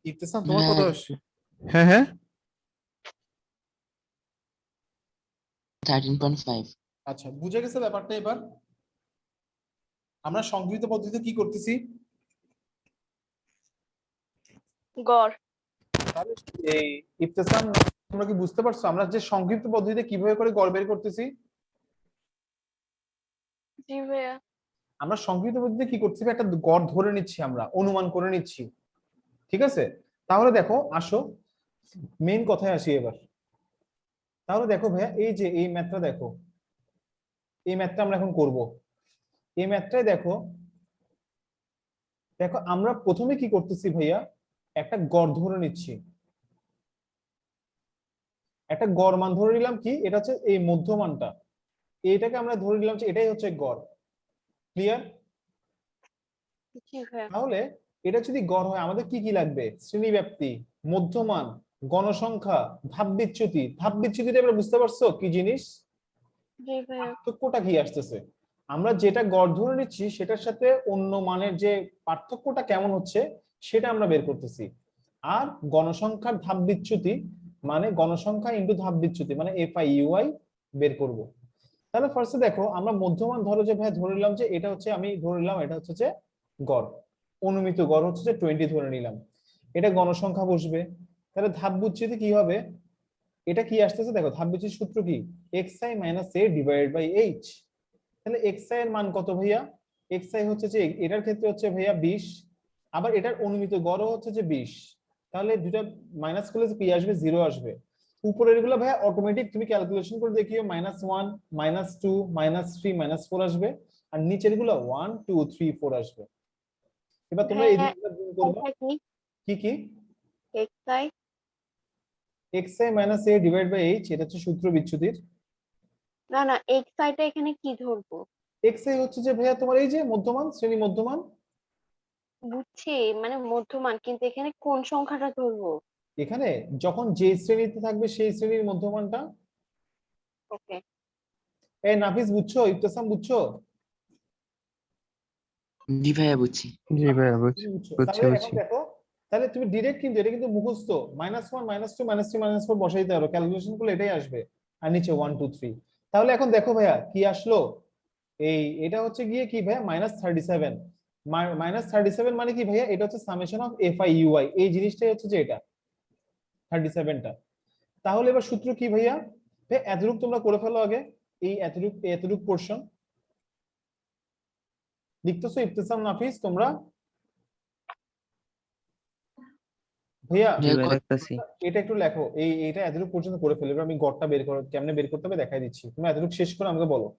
Speaker 2: ইবতিসাম তোমার কত
Speaker 5: ভাইয়া
Speaker 2: আসছে? হ্যাঁ হ্যাঁ
Speaker 5: 13.5।
Speaker 2: আচ্ছা বুঝে গেছে ব্যাপারটা এবার? আমরা সংগৃহীত পদ্ধতিতে কি করতেছি?
Speaker 1: গড়।
Speaker 2: তাহলে এই ইবতিসাম তোমরা কি বুঝতে পারছো আমরা যে সংক্ষিপ্ত পদ্ধতিতে কিভাবে করে গড় বের করতেছি?
Speaker 1: জি ভাইয়া।
Speaker 2: আমরা সংক্ষিপ্ত পদ্ধতিতে কি করতেছি? একটা গড় ধরে নিচ্ছি, আমরা অনুমান করে নিচ্ছি, ঠিক আছে? তাহলে দেখো আসো মেইন কথায় আসি এবার। তাহলে দেখো ভাইয়া এই যে এই ম্যাথটা দেখো, এই ম্যাথটা আমরা এখন করব। এই ম্যাথটাই দেখো, দেখো আমরা প্রথমে কি করতেছি ভাইয়া? একটা গড় ধরে নিচ্ছি, একটা গড় মান ধরে নিলাম কি এটা হচ্ছে এই মধ্যমানটা, এইটাকে আমরা ধরে নিলাম যে এটাই হচ্ছে গড়। ক্লিয়ার?
Speaker 1: জি ভাইয়া।
Speaker 2: তাহলে এটা যদি গড় হয় আমাদের কি কি লাগবে? শ্রেণীব্যাপ্তি, মধ্যমান, গণসংখ্যা, ধাপ বিচ্যুতি। ধাপ বিচ্যুতিটা এবার বুঝতে পারছো কি জিনিস?
Speaker 1: জি ভাইয়া।
Speaker 2: পার্থক্যটা কি আসতেছে? আমরা যেটা গড় ধরে নিচ্ছি সেটার সাথে অন্য মানের যে পার্থক্যটা কেমন হচ্ছে সেটা আমরা বের করতেছি। আর গণসংখ্যার ধাপ বিচ্যুতি মানে গণসংখ্যা ইনটু ধাপ বিচ্যুতি মানে FI/UI বের করব। তাহলে ফার্স্টে দেখো আমরা মধ্যমান ধরো যে ভাই ধরে নিলাম যে এটা হচ্ছে, আমি ধরে নিলাম এটা হচ্ছে যে গড়, অনুমিত গড় হচ্ছে যে 20 ধরে নিলাম, এটা গণসংখ্যা বসবে। তাহলে ধাপ বিচ্যুতি কি হবে? এটা কি আসতেছে দেখো, ধাপ বিচ্যুতির সূত্র কি? xi - a divided by h। তাহলে xi এর মান কত ভাইয়া? xi হচ্ছে যে এটার ক্ষেত্রে হচ্ছে ভাইয়া 20, আবার এটার অনুমিত গড়ও হচ্ছে যে 20। তাহলে দুটো মাইনাস করলে কি আসবে? 0 আসবে। উপরের গুলো ভাইয়া অটোমেটিক তুমি ক্যালকুলেশন করে দেখিও -1 -2 -3 -4 আসবে, আর নিচের গুলো 1 2 3 4 আসবে। এবার তোমরা এই
Speaker 1: ভাইয়া
Speaker 2: দুটো গুণ করবা।
Speaker 1: এটা কি
Speaker 2: কি কি?
Speaker 1: xi?
Speaker 2: xi - a divide by h, এটা হচ্ছে সূত্র বিচ্যুতির।
Speaker 1: না না xi টা এখানে কি ধরবো?
Speaker 2: xi হচ্ছে যে ভাইয়া তোমার এই যে মধ্যমান, শ্রেণী মধ্যমান।
Speaker 1: বুঝছি মানে মধ্যমান, কিন্তু এখানে কোন সংখ্যাটা ধরবো?
Speaker 2: এখানে যখন যে শ্রেণীতে থাকবে সেই শ্রেণীর মধ্যমানটা।
Speaker 1: ওকে।
Speaker 2: এই নাফিস বুঝছো, ইবতেসাম বুঝছো?
Speaker 5: জি ভাইয়া বুঝছি।
Speaker 4: জি ভাইয়া
Speaker 2: তুমি বুঝছো?
Speaker 4: বুঝছি
Speaker 2: তাহলে এখন
Speaker 4: বুঝছি।
Speaker 2: দেখো, তাহলে তুমি ডিরেক্ট কিন্তু এটা কিন্তু মুখস্থ, -1 -2 -3 -4 বসাইতে পারো, ক্যালকুলেশন করলে এটাই আসবে। আর নিচে 1 2 3। তাহলে এখন দেখো ভাইয়া কি আসলো, এটা হচ্ছে গিয়ে কি ভাইয়া -37। -37 মানে কি ভাইয়া, এটা হচ্ছে summation of F I U I, এই জিনিসটাই হচ্ছে যে এটা 37টা। তাহলে এবার সূত্র কি ভাইয়া? এতটুক তোমরা করে ফেলো আগে, এই এতটুক পোর্শন লিখতেছো ইবতিসাম নাফিস তোমরা? ভাইয়া
Speaker 3: জি
Speaker 5: ভাইয়া
Speaker 3: ভাই দেখতেছি।
Speaker 2: এটা একটু লেখো, এইটা এতটুকু পর্যন্ত করে ফেলো, এবার আমি গড়টা বের করে কেমনে বের করতে হবে দেখাই দিচ্ছি, তুমি এতটুকু শেষ করে আমাকে বলো।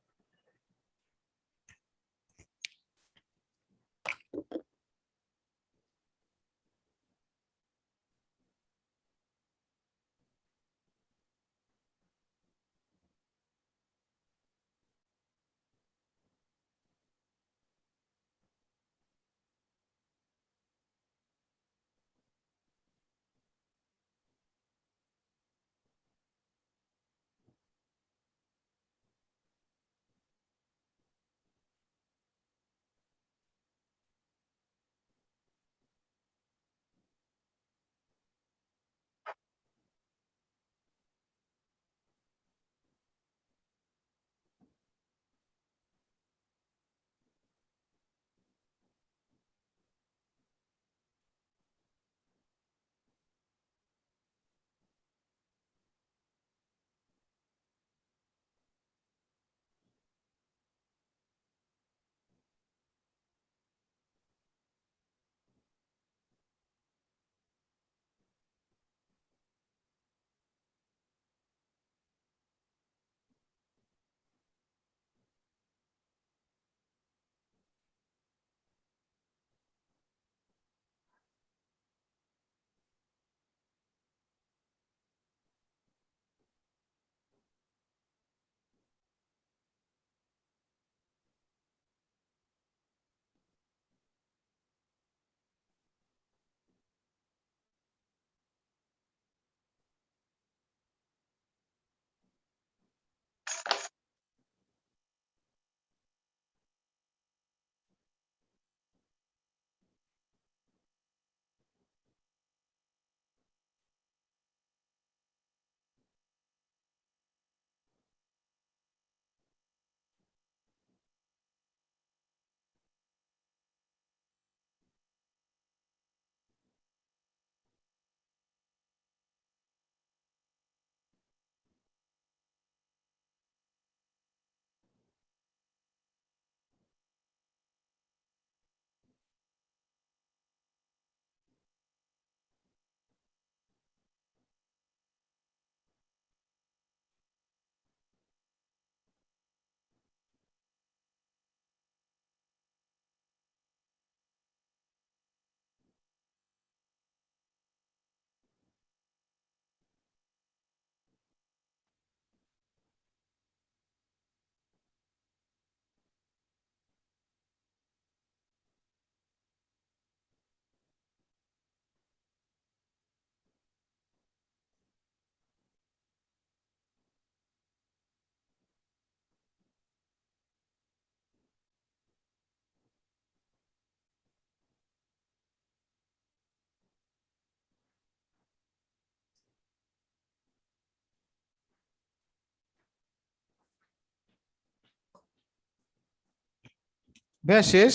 Speaker 2: ভাইয়া শেষ?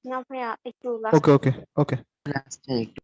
Speaker 1: না ভাইয়া একটু
Speaker 2: ওকে ওকে ওকে।
Speaker 5: লাস্টে একটু।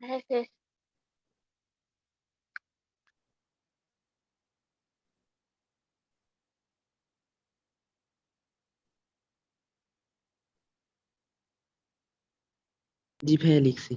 Speaker 1: হ্যাঁ শেষ।
Speaker 5: জি ভাইয়া লিখছি।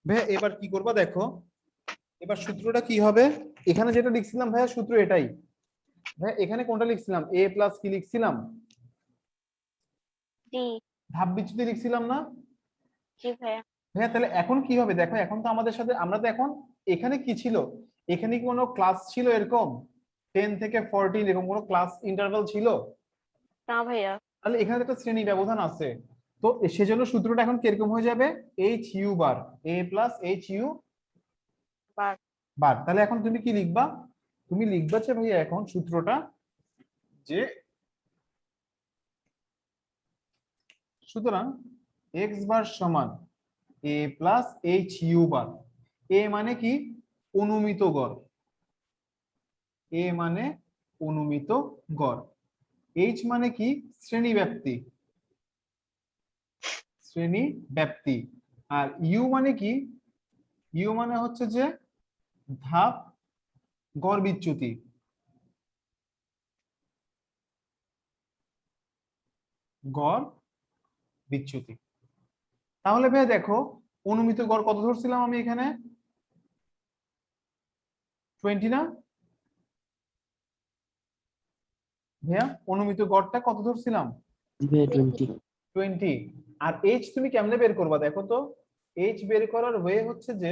Speaker 2: ভাইয়া এবার কি করবা দেখো, এবার সূত্রটা কি হবে, এখানে যেটা লিখছিলাম ভাইয়া সূত্র এটাই। ভাইয়া এখানে কোনটা লিখছিলাম, এ প্লাস কি লিখছিলাম,
Speaker 1: ডি।
Speaker 2: ধাপ বিচ্যুতি লিখছিলাম না?
Speaker 1: জি ভাইয়া।
Speaker 2: হ্যাঁ, তাহলে এখন কি হবে দেখো, এখন তো আমাদের সাথে আমরা তো এখন এখানে কি ছিল, এখানে কি কোনো ক্লাস ছিল এরকম 10 থেকে 14 এরকম কোনো ক্লাস ইন্টারভাল ছিল?
Speaker 1: না ভাইয়া।
Speaker 2: তাহলে এখানে তো একটা শ্রেণী ব্যবধান আছে। তো সেজন্য সূত্রটা এখন কিরকম হয়ে যাবে, এইচ ইউ বার, এ প্লাস এইচ ইউ
Speaker 1: বার।
Speaker 2: বার। তাহলে এখন তুমি কি লিখবা, তুমি লিখবা যে ভাইয়া এখন সূত্রটা, যে সুতরাং এক্স বার সমান এ প্লাস এইচ ইউ বার। এ মানে কি, অনুমিত গড়, এ মানে অনুমিত গড়, এইচ মানে কি, শ্রেণী ব্যাপ্তি, শ্রেণী ব্যাপ্তি, আর ইউ মানে কি, ইউ মানে হচ্ছে যে ধাপ গড় বিচ্যুতি, গড় বিচ্যুতি। তাহলে ভাই দেখো, অনুমিত গড় কত ধরছিলাম আমি এখানে, 20 না ভাইয়া, অনুমিত গড়টা কত ধরছিলাম,
Speaker 5: জি ভাইয়া 20।
Speaker 2: 20। আর এইচ তুমি কেমনে বের করবা দেখো তো, এইচ বের করার ওয়ে হচ্ছে যে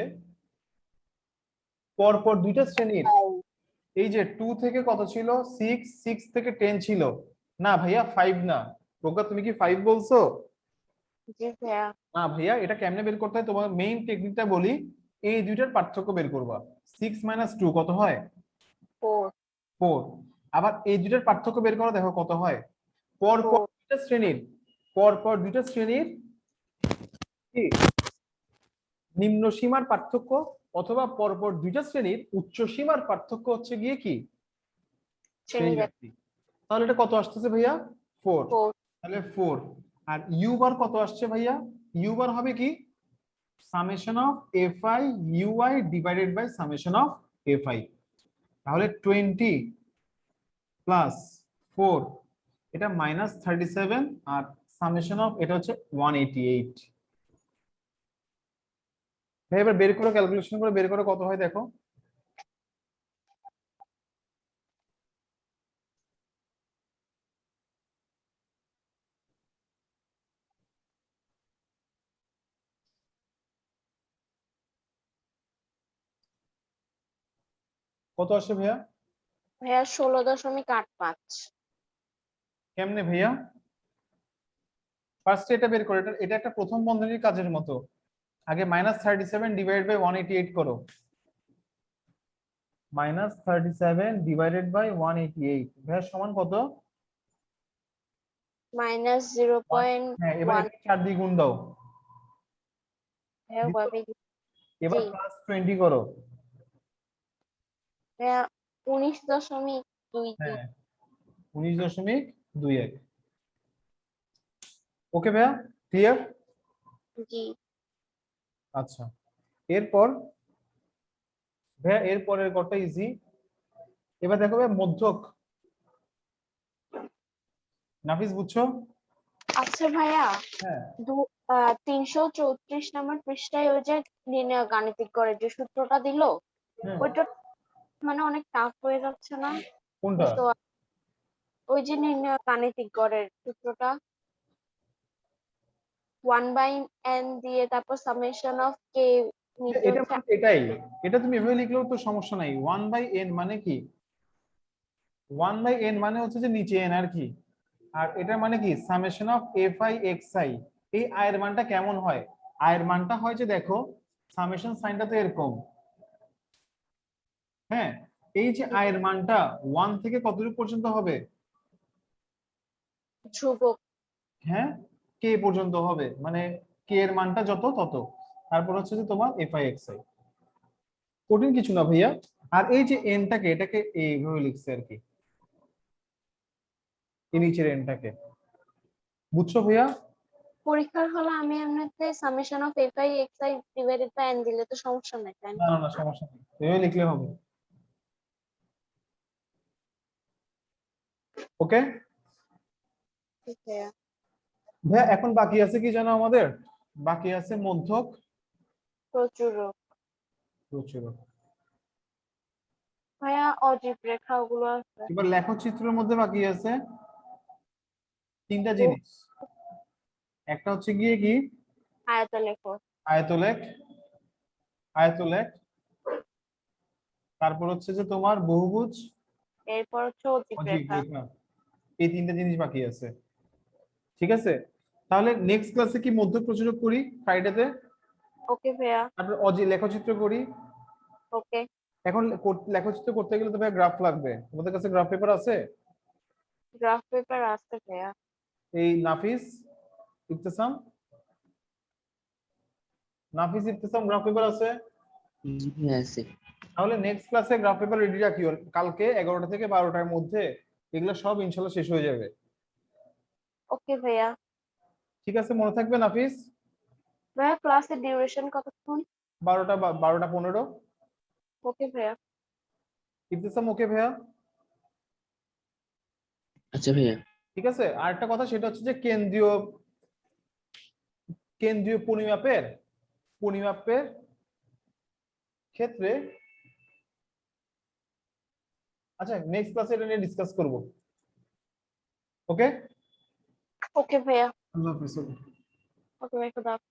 Speaker 2: পরপর দুইটা শ্রেণীর, এই যে 2 থেকে কত ছিল 6, 6 থেকে 10 ছিল, না ভাইয়া 5 না, প্রজ্ঞা তুমি কি 5 বলছো?
Speaker 1: জি ভাইয়া।
Speaker 2: না ভাইয়া, এটা কেমনে বের করতে হয় তোমার মেইন টেকনিকটা বলি, এই দুইটার পার্থক্য বের করবা, 6 মাইনাস 2 কত হয়,
Speaker 1: 4।
Speaker 2: 4। আবার এই দুইটার পার্থক্য বের করো, দেখো কত হয়, পরপর
Speaker 1: 4।
Speaker 2: দুইটা শ্রেণীর, পরপর দুইটা শ্রেণীর কি নিম্ন সীমার পার্থক্য, অথবা পরপর দুইটা শ্রেণীর উচ্চ সীমার পার্থক্য হচ্ছে গিয়ে কি, শ্রেণী
Speaker 1: শ্রেণী
Speaker 2: ব্যাপ্তি। তাহলে এটা কত আসতেছে ভাইয়া, 4।
Speaker 1: 4।
Speaker 2: তাহলে 4। আর ইউ বার কত আসছে ভাইয়া, ইউ বার হবে কি, summation of F I UI divided by summation of F I. তাহলে 20 প্লাস 4, এটা মাইনাস 37, আর সামেশন অফ এটা হচ্ছে 188। ভাই এবার বের করো, ক্যালকুলেশন করে বের করো কত হয় দেখো, কত আসে ভাইয়া,
Speaker 1: ভাইয়া 16.85।
Speaker 2: কেমনে ভাইয়া, ফার্স্টে এটা বের করো, এটা এটা একটা প্রথম বন্ধনীর কাজের মতো, আগে মাইনাস 37 ডিভাইডেড বাই 188 করো, মাইনাস 37 ডিভাইডেড বাই 188 ভাইয়া সমান কত,
Speaker 1: মাইনাস
Speaker 2: হ্যাঁ এবার
Speaker 1: 0.1।
Speaker 2: এটা 4 দিয়ে গুণ দাও,
Speaker 1: ভাইয়া
Speaker 2: দিছো?
Speaker 1: কবে
Speaker 2: এবার
Speaker 1: জি
Speaker 2: প্লাস 20 করো,
Speaker 1: ভাইয়া 19.22।
Speaker 2: হ্যাঁ 19.21। ওকে ভাইয়া, ক্লিয়ার?
Speaker 1: জি
Speaker 2: আচ্ছা, এরপর ভাইয়া এর পরের গড়টা ইজি। এবার দেখো ভাইয়া মধ্যক, নাফিস বুঝছো?
Speaker 1: আচ্ছা ভাইয়া,
Speaker 2: হ্যাঁ
Speaker 1: 334 নম্বর পৃষ্ঠায় ওই যে নির্ণয় গাণিতিক গড়ের যে সূত্রটা দিলো,
Speaker 2: হুম,
Speaker 1: ওইটা মানে অনেক টাফ হয়ে যাচ্ছে না?
Speaker 2: কোনটা?
Speaker 1: বুঝতে ওই যে নির্ণয় গাণিতিক গড়ের সূত্রটা 1/n দিয়ে তারপর সামেশন অফ কে নিচে
Speaker 2: এটা
Speaker 1: হচ্ছে।
Speaker 2: মানে এটাই, এটা তুমি এভাবে লিখলেও তো সমস্যা নাই। 1/n মানে কি, 1/n মানে হচ্ছে যে নিচে n আর কি, আর এটা মানে কি summation of F I X I. এই আয়ের মানটা কেমন হয়, আয়ের মানটা হয় যে দেখো সামেশন সাইনটা তো এরকম, হ্যাঁ এই যে আয়ের মানটা 1 থেকে কতটুকু পর্যন্ত হবে,
Speaker 1: ধ্রুবক।
Speaker 2: হ্যাঁ, কে পর্যন্ত হবে, মানে কে এর মানটা যত তত, তারপর হচ্ছে যে তোমার এফআই এক্সআই। কঠিন কিছু না ভাইয়া। আর এই যে এনটাকে, এটাকে এইভাবে লিখছে আর কি, এই নিচের এনটাকে, বুঝছো ভাইয়া?
Speaker 1: পরীক্ষার হলে আমি এমনিতে summation of F I X I divided by N দিলে তো সমস্যা নাই, তাই না?
Speaker 2: না না না, সমস্যা নেই, এভাবে লিখলে হবে। ওকে
Speaker 1: ঠিক ভাইয়া।
Speaker 2: ভাইয়া, এখন বাকি আছে কি জানো আমাদের? বাকি আছে মধ্যক
Speaker 1: প্রচুরক।
Speaker 2: প্রচুরক।
Speaker 1: ভাইয়া অজীব রেখা ওগুলো আছে।
Speaker 2: এবার লেখচিত্রের মধ্যে বাকি আছে তিনটা জিনিস। একটা হচ্ছে গিয়ে কি,
Speaker 1: আয়তলেখ।
Speaker 2: আয়তলেখ, আয়তলেখ, তারপর হচ্ছে যে তোমার বহুভুজ,
Speaker 1: এরপর হচ্ছে অজীব
Speaker 2: অজীব
Speaker 1: রেখা।
Speaker 2: রেখা। এই তিনটা জিনিস বাকি আছে, ঠিক আছে? তাহলে নেক্সট ক্লাসে কি মধ্যক প্রচুরক করি ফ্রাইডেতে,
Speaker 1: ওকে ভাইয়া।
Speaker 2: তারপর অজীব লেখচিত্র করি।
Speaker 1: ওকে।
Speaker 2: এখন লেখচিত্র করতে গেলে তো ভাই গ্রাফ লাগবে, তোমাদের কাছে গ্রাফ পেপার আছে?
Speaker 1: গ্রাফ পেপার আছে ভাইয়া।
Speaker 2: এই নাফিস, ইবতেসাম, নাফিস ইবতেসাম গ্রাফ পেপার আছে?
Speaker 5: জি ভাইয়া আছে।
Speaker 2: তাহলে নেক্সট ক্লাসে গ্রাফ পেপার রেডি রাখিও, কালকে 11টা থেকে 12টার মধ্যে এগুলো সব ইনশাল্লাহ শেষ হয়ে যাবে।
Speaker 1: ওকে ভাইয়া।
Speaker 2: ঠিক আছে, মনে থাকবে নাফিস?
Speaker 1: ভাইয়া ক্লাসের ডিউরেশন কতক্ষণ?
Speaker 2: 12টা বা 12টা 15।
Speaker 1: ওকে ভাইয়া।
Speaker 2: ইবতেসাম ওকে ভাইয়া?
Speaker 5: আচ্ছা ভাইয়া।
Speaker 2: ঠিক আছে, আরেকটা কথা সেটা হচ্ছে যে কেন্দ্রীয় কেন্দ্রীয় পরিমাপের পরিমাপের ক্ষেত্রে, আচ্ছা নেক্সট ক্লাসে এটা নিয়ে ডিসকাস করব। ওকে,
Speaker 1: ওকে ভাইয়া।
Speaker 2: আল্লাহ হাফেজ।
Speaker 1: ওকে ভাইয়া, খুদা হাফেজ।